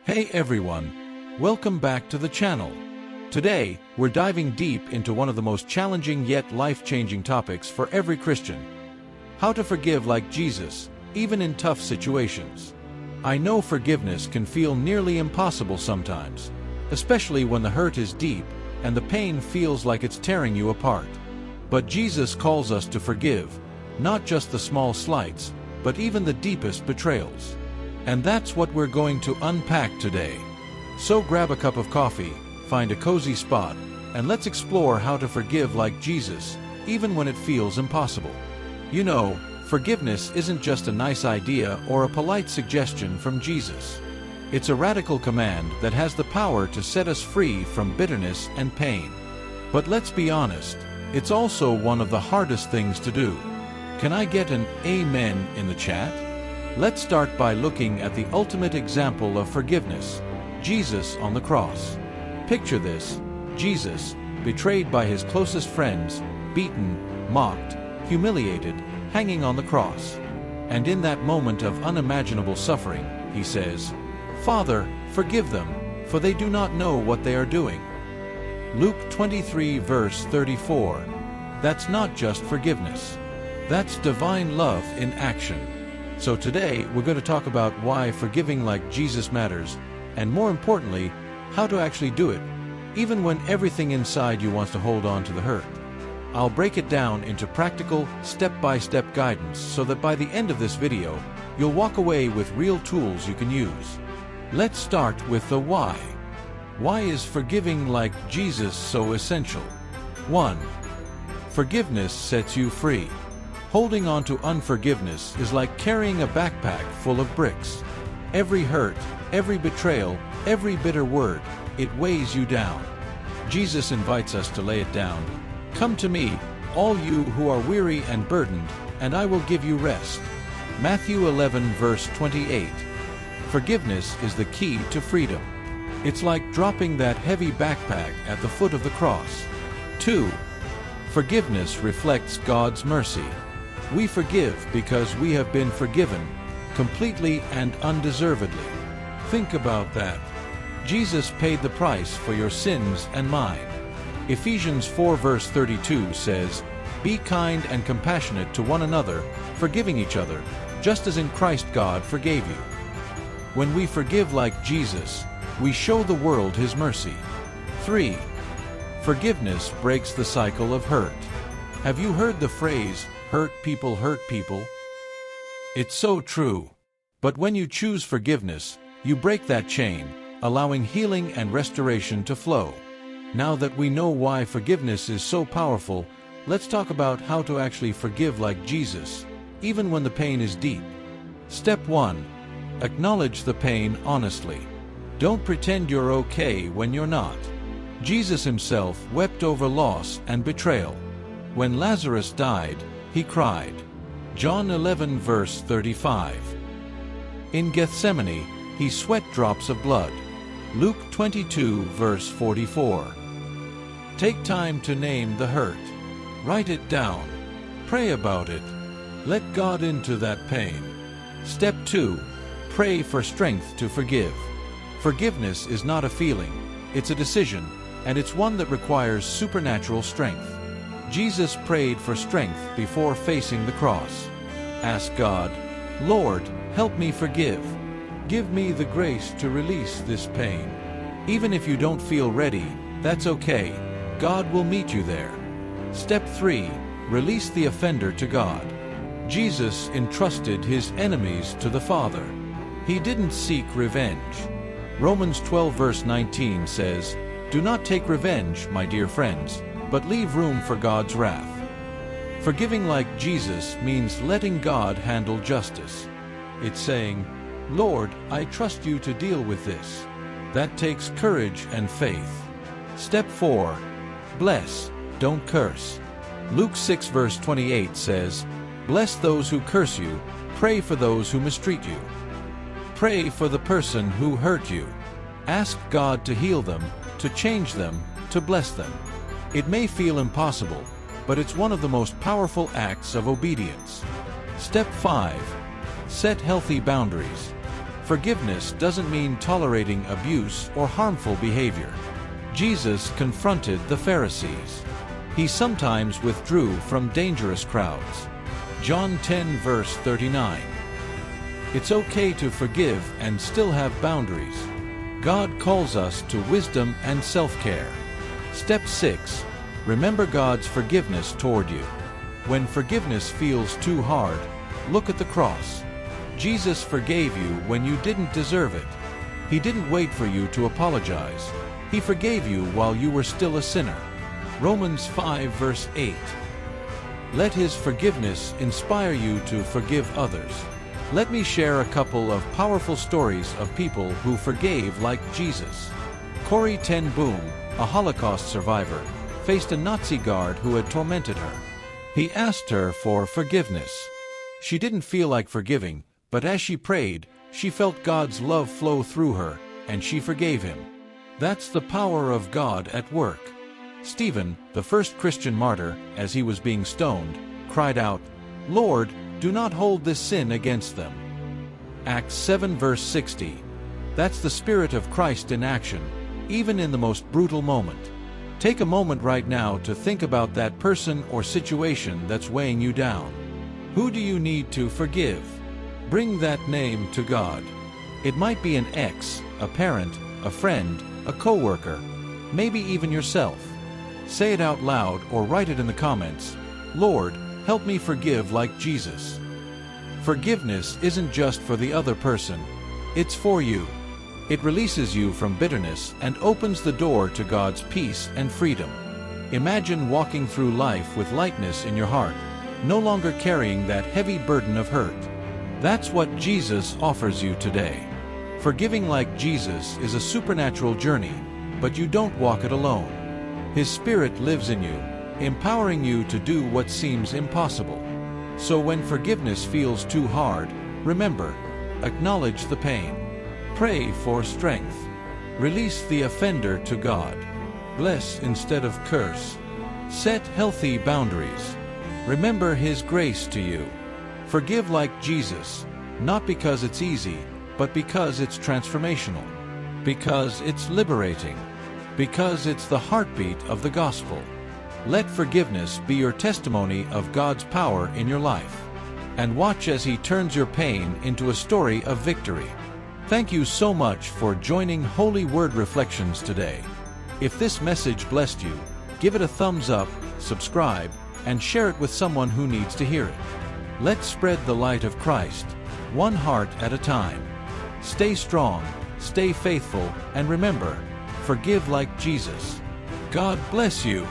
Hey everyone, welcome back to the channel. Today, we're diving deep into one of the most challenging yet life-changing topics for every Christian. How to forgive like Jesus, even in tough situations. I know forgiveness can feel nearly impossible sometimes, especially when the hurt is deep and the pain feels like it's tearing you apart. But Jesus calls us to forgive, not just the small slights, but even the deepest betrayals. And that's what we're going to unpack today. So grab a cup of coffee, find a cozy spot, and let's explore how to forgive like Jesus, even when it feels impossible. You know, forgiveness isn't just a nice idea or a polite suggestion from Jesus. It's a radical command that has the power to set us free from bitterness and pain. But let's be honest, it's also one of the hardest things to do. Can I get an amen in the chat? Let's start by looking at the ultimate example of forgiveness, Jesus on the cross. Picture this: Jesus, betrayed by his closest friends, beaten, mocked, humiliated, hanging on the cross. And in that moment of unimaginable suffering, he says, "Father, forgive them, for they do not know what they are doing." Luke 23 verse 34. That's not just forgiveness. That's divine love in action. So today, we're going to talk about why forgiving like Jesus matters, and more importantly, how to actually do it, even when everything inside you wants to hold on to the hurt. I'll break it down into practical, step-by-step guidance so that by the end of this video, you'll walk away with real tools you can use. Let's start with the why. Why is forgiving like Jesus so essential? 1. Forgiveness sets you free. Holding on to unforgiveness is like carrying a backpack full of bricks. Every hurt, every betrayal, every bitter word, it weighs you down. Jesus invites us to lay it down. "Come to me, all you who are weary and burdened, and I will give you rest." Matthew 11 verse 28. Forgiveness is the key to freedom. It's like dropping that heavy backpack at the foot of the cross. 2. Forgiveness reflects God's mercy. We forgive because we have been forgiven, completely and undeservedly. Think about that. Jesus paid the price for your sins and mine. Ephesians 4 verse 32 says, "Be kind and compassionate to one another, forgiving each other, just as in Christ God forgave you." When we forgive like Jesus, we show the world His mercy. 3. Forgiveness breaks the cycle of hurt. Have you heard the phrase, "Hurt people hurt people"? It's so true. But when you choose forgiveness, you break that chain, allowing healing and restoration to flow. Now that we know why forgiveness is so powerful, let's talk about how to actually forgive like Jesus, even when the pain is deep. Step 1. Acknowledge the pain honestly. Don't pretend you're okay when you're not. Jesus himself wept over loss and betrayal. When Lazarus died, he cried. John 11 verse 35. In Gethsemane, he sweat drops of blood. Luke 22 verse 44. Take time to name the hurt. Write it down. Pray about it. Let God into that pain. Step 2. Pray for strength to forgive. Forgiveness is not a feeling, it's a decision, and it's one that requires supernatural strength. Jesus prayed for strength before facing the cross. Ask God, "Lord, help me forgive. Give me the grace to release this pain." Even if you don't feel ready, that's okay. God will meet you there. Step 3. Release the offender to God. Jesus entrusted his enemies to the Father. He didn't seek revenge. Romans 12 verse 19 says, "Do not take revenge, my dear friends, but leave room for God's wrath." Forgiving like Jesus means letting God handle justice. It's saying, "Lord, I trust you to deal with this." That takes courage and faith. Step 4. Bless, don't curse. Luke 6 verse 28 says, "Bless those who curse you, pray for those who mistreat you." Pray for the person who hurt you. Ask God to heal them, to change them, to bless them. It may feel impossible, but it's one of the most powerful acts of obedience. Step 5. Set healthy boundaries. Forgiveness doesn't mean tolerating abuse or harmful behavior. Jesus confronted the Pharisees. He sometimes withdrew from dangerous crowds. John 10 verse 39. It's okay to forgive and still have boundaries. God calls us to wisdom and self-care. Step 6. Remember God's forgiveness toward you. When forgiveness feels too hard, look at the cross. Jesus forgave you when you didn't deserve it. He didn't wait for you to apologize. He forgave you while you were still a sinner. Romans 5 verse 8. Let His forgiveness inspire you to forgive others. Let me share a couple of powerful stories of people who forgave like Jesus. Corrie ten Boom, a Holocaust survivor, faced a Nazi guard who had tormented her. He asked her for forgiveness. She didn't feel like forgiving, but as she prayed, she felt God's love flow through her, and she forgave him. That's the power of God at work. Stephen, the first Christian martyr, as he was being stoned, cried out, "Lord, do not hold this sin against them." Acts 7 verse 60. That's the Spirit of Christ in action, even in the most brutal moment. Take a moment right now to think about that person or situation that's weighing you down. Who do you need to forgive? Bring that name to God. It might be an ex, a parent, a friend, a coworker, maybe even yourself. Say it out loud or write it in the comments. Lord, help me forgive like Jesus. Forgiveness isn't just for the other person, it's for you. It releases you from bitterness and opens the door to God's peace and freedom. Imagine walking through life with lightness in your heart, no longer carrying that heavy burden of hurt. That's what Jesus offers you today. Forgiving like Jesus is a supernatural journey, but you don't walk it alone. His Spirit lives in you, empowering you to do what seems impossible. So when forgiveness feels too hard, remember, acknowledge the pain. Pray for strength. Release the offender to God. Bless instead of curse. Set healthy boundaries. Remember His grace to you. Forgive like Jesus, not because it's easy, but because it's transformational. Because it's liberating. Because it's the heartbeat of the gospel. Let forgiveness be your testimony of God's power in your life. And watch as He turns your pain into a story of victory. Thank you so much for joining Holy Word Reflections today. If this message blessed you, give it a thumbs up, subscribe, and share it with someone who needs to hear it. Let's spread the light of Christ, one heart at a time. Stay strong, stay faithful, and remember, forgive like Jesus. God bless you.